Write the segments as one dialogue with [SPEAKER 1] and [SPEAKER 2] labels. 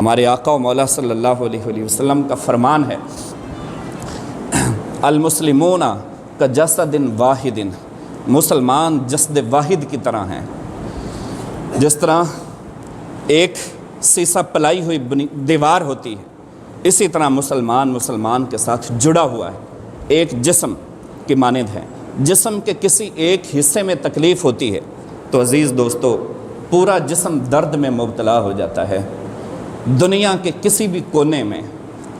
[SPEAKER 1] ہمارے آقا و مولا صلی اللہ علیہ وآلہ وسلم کا فرمان ہے، المسلمون کا جسد واحد، مسلمان جسد واحد کی طرح ہیں۔ جس طرح ایک سیسا پلائی ہوئی دیوار ہوتی ہے، اسی طرح مسلمان کے ساتھ جڑا ہوا ہے، ایک جسم کی مانند ہے۔ جسم کے کسی ایک حصے میں تکلیف ہوتی ہے تو عزیز دوستو پورا جسم درد میں مبتلا ہو جاتا ہے۔ دنیا کے کسی بھی کونے میں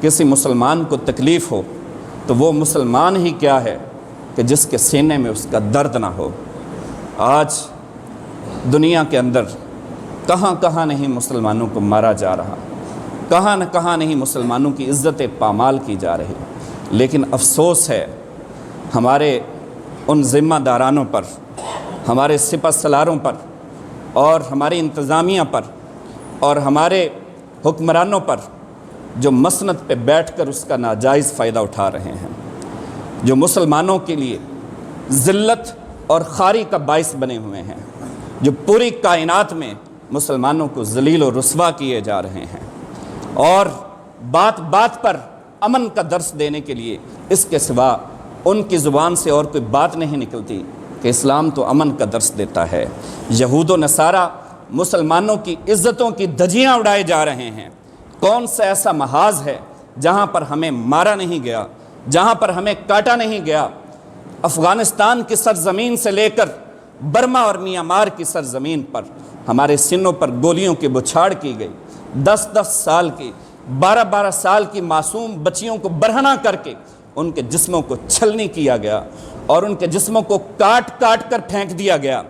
[SPEAKER 1] کسی مسلمان کو تکلیف ہو تو وہ مسلمان ہی کیا ہے کہ جس کے سینے میں اس کا درد نہ ہو۔ آج دنیا کے اندر کہاں کہاں نہیں مسلمانوں کو مارا جا رہا، کہاں نہ کہاں نہیں مسلمانوں کی عزت پامال کی جا رہی، لیکن افسوس ہے ہمارے ان ذمہ دارانوں پر، ہمارے سپہ سالاروں پر اور ہماری انتظامیہ پر اور ہمارے حکمرانوں پر جو مسند پہ بیٹھ کر اس کا ناجائز فائدہ اٹھا رہے ہیں، جو مسلمانوں کے لیے ذلت اور خواری کا باعث بنے ہوئے ہیں، جو پوری کائنات میں مسلمانوں کو ذلیل و رسوا کیے جا رہے ہیں، اور بات بات پر امن کا درس دینے کے لیے اس کے سوا ان کی زبان سے اور کوئی بات نہیں نکلتی کہ اسلام تو امن کا درس دیتا ہے۔ یہود و نصارہ مسلمانوں کی عزتوں کی دھجیاں اڑائے جا رہے ہیں۔ کون سا ایسا محاذ ہے جہاں پر ہمیں مارا نہیں گیا، جہاں پر ہمیں کاٹا نہیں گیا؟ افغانستان کی سرزمین سے لے کر برما اور میانمار کی سرزمین پر ہمارے سینوں پر گولیوں کی بچھاڑ کی گئی۔ 10 سال کی 12 سال کی معصوم بچیوں کو برہنہ کر کے ان کے جسموں کو چھلنی کیا گیا اور ان کے جسموں کو کاٹ کاٹ کر پھینک دیا گیا۔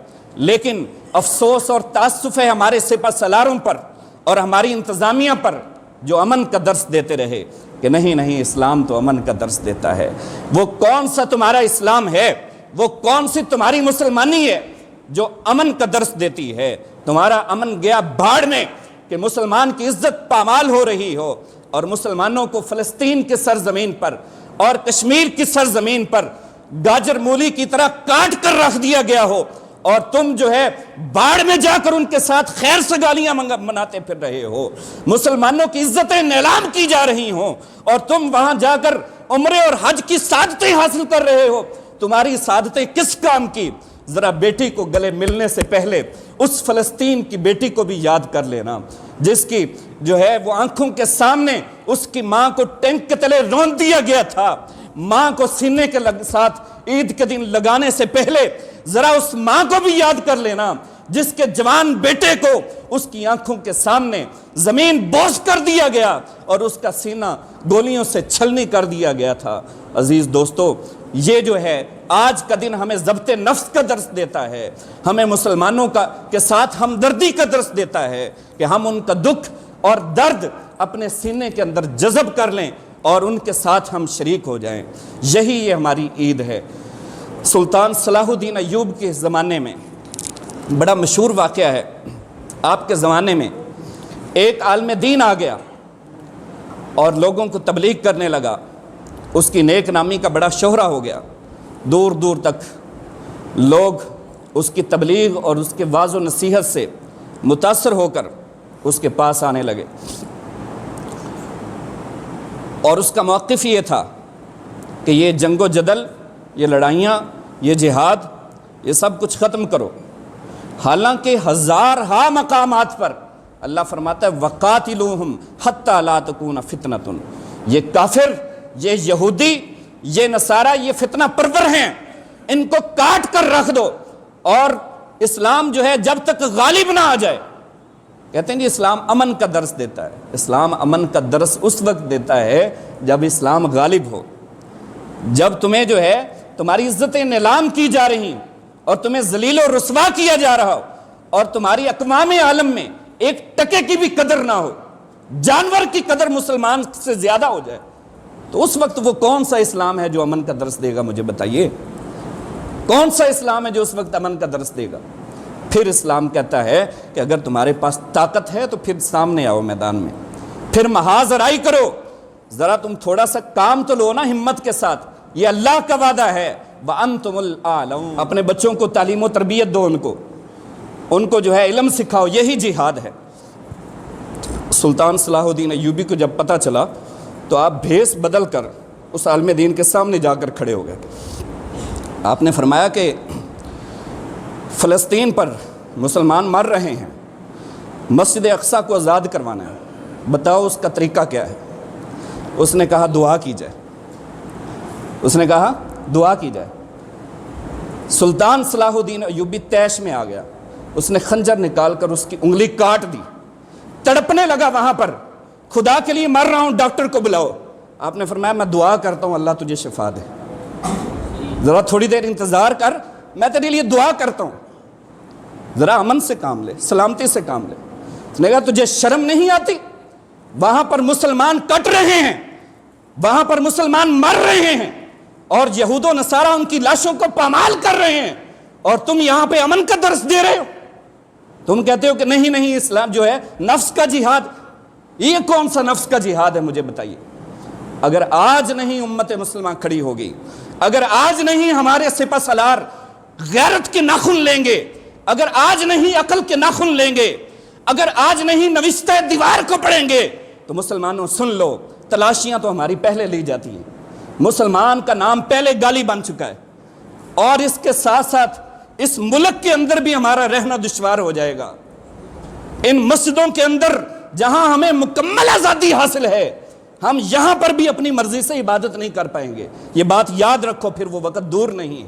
[SPEAKER 1] لیکن افسوس اور تاسف ہے ہمارے سپہ سالاروں پر اور ہماری انتظامیہ پر جو امن کا درس دیتے رہے کہ نہیں اسلام تو امن کا درس دیتا ہے۔ وہ کون سا تمہارا اسلام ہے، وہ کون سی تمہاری مسلمانی ہے جو امن کا درس دیتی ہے؟ تمہارا امن گیا بھاڑ میں کہ مسلمان کی عزت پامال ہو رہی ہو اور مسلمانوں کو فلسطین کی سرزمین پر اور کشمیر کی سرزمین پر گاجر مولی کی طرح کاٹ کر رکھ دیا گیا ہو، اور تم جو ہے باڑ میں جا کر ان کے ساتھ خیر سگالیاں مناتے پھر رہے ہو۔ مسلمانوں کی عزتیں نیلام کی جا رہی ہوں اور تم وہاں جا کر عمرے اور حج کی سعادتیں حاصل کر رہے ہو۔ تمہاری سعادتیں کس کام کی؟ ذرا بیٹی کو گلے ملنے سے پہلے اس فلسطین کی بیٹی کو بھی یاد کر لینا جس کی جو ہے وہ آنکھوں کے سامنے اس کی ماں کو ٹینک کے تلے رون دیا گیا تھا۔ ماں کو سینے کے ساتھ عید کے دن لگانے سے پہلے ذرا اس ماں کو بھی یاد کر لینا جس کے جوان بیٹے کو اس کی آنکھوں کے سامنے زمین بوس کر دیا گیا اور اس کا سینہ گولیوں سے چھلنی کر دیا گیا تھا۔ عزیز دوستو، یہ جو ہے آج کا دن ہمیں ضبط نفس کا درس دیتا ہے، ہمیں مسلمانوں کے ساتھ ہمدردی کا درس دیتا ہے کہ ہم ان کا دکھ اور درد اپنے سینے کے اندر جذب کر لیں اور ان کے ساتھ ہم شریک ہو جائیں۔ یہی یہ ہماری عید ہے۔ سلطان صلاح الدین ایوب کے زمانے میں بڑا مشہور واقعہ ہے۔ آپ کے زمانے میں ایک عالم دین آ گیا اور لوگوں کو تبلیغ کرنے لگا، اس کی نیک نامی کا بڑا شہرہ ہو گیا، دور دور تک لوگ اس کی تبلیغ اور اس کے وعظ و نصیحت سے متاثر ہو کر اس کے پاس آنے لگے، اور اس کا موقف یہ تھا کہ یہ جنگ و جدل، یہ لڑائیاں، یہ جہاد، یہ سب کچھ ختم کرو۔ حالانکہ ہزارہا مقامات پر اللہ فرماتا ہے وَقَاتِلُوهُمْ حَتَّى لَا تَكُونَ فِتْنَةٌ۔ یہ کافر، یہ یہودی، یہ نصارہ، یہ فتنہ پرور ہیں، ان کو کاٹ کر رکھ دو، اور اسلام جو ہے جب تک غالب نہ آ جائے۔ کہتے ہیں جی اسلام امن کا درس دیتا ہے۔ اسلام امن کا درس اس وقت دیتا ہے جب اسلام غالب ہو، جب تمہیں جو ہے تمہاری عزتیں نیلام کی جا رہی اور تمہیں ذلیل و رسوا کیا جا رہا ہو اور تمہاری اقوام عالم میں ایک ٹکے کی بھی قدر نہ ہو، جانور کی قدر مسلمان سے زیادہ ہو جائے، تو اس وقت وہ کون سا اسلام ہے جو امن کا درس دے گا؟ مجھے بتائیے، کون سا اسلام ہے جو اس وقت امن کا درس دے گا؟ پھر اسلام کہتا ہے کہ اگر تمہارے پاس طاقت ہے تو پھر سامنے آؤ میدان میں، پھر محاذ آرائی کرو، ذرا تم تھوڑا سا کام تو لو نا ہمت کے ساتھ۔ یہ اللہ کا وعدہ ہے وَأَنْتُمُ الْأَعْلَوْنَ۔ اپنے بچوں کو تعلیم و تربیت دو، ان کو جو ہے علم سکھاؤ، یہی جہاد ہے۔ سلطان صلاح الدین ایوبی کو جب پتہ چلا تو آپ بھیس بدل کر اس عالم دین کے سامنے جا کر کھڑے ہو گئے. آپ نے فرمایا کہ فلسطین پر مسلمان مر رہے ہیں، مسجد اقصیٰ کو آزاد کروانا ہے، بتاؤ اس کا طریقہ کیا ہے؟ اس نے کہا دعا کی جائے. اس نے کہا دعا کی جائے. سلطان صلاح الدین ایوبی طیش میں آ گیا. اس نے خنجر نکال کر اس کی انگلی کاٹ دی، تڑپنے لگا وہاں پر، خدا کے لیے مر رہا ہوں، ڈاکٹر کو بلاؤ. آپ نے فرمایا میں دعا کرتا ہوں اللہ تجھے شفا دے، ذرا تھوڑی دیر انتظار کر، میں تیرے لیے دعا کرتا ہوں، ذرا امن سے کام لے، سلامتی سے کام لے. اس نے کہا تجھے شرم نہیں آتی؟ وہاں پر مسلمان کٹ رہے ہیں، وہاں پر مسلمان مر رہے ہیں، اور یہود و نصارہ ان کی لاشوں کو پامال کر رہے ہیں، اور تم یہاں پہ امن کا درس دے رہے ہو. تم کہتے ہو کہ نہیں نہیں اسلام جو ہے نفس کا جہاد. یہ کون سا نفس کا جہاد ہے مجھے بتائیے؟ اگر آج نہیں امت مسلمہ کھڑی ہوگی، اگر آج نہیں ہمارے سپہ سالار غیرت کے ناخن لیں گے، اگر آج نہیں عقل کے ناخن لیں گے، اگر آج نہیں نوشتہ دیوار کو پڑھیں گے، تو مسلمانوں سن لو، تلاشیاں تو ہماری پہلے لی جاتی ہیں. مسلمان کا نام پہلے گالی بن چکا ہے، اور اس کے ساتھ ساتھ اس ملک کے اندر بھی ہمارا رہنا دشوار ہو جائے گا. ان مسجدوں کے اندر جہاں ہمیں مکمل آزادی حاصل ہے، ہم یہاں پر بھی اپنی مرضی سے عبادت نہیں کر پائیں گے. یہ بات یاد رکھو، پھر وہ وقت دور نہیں ہے.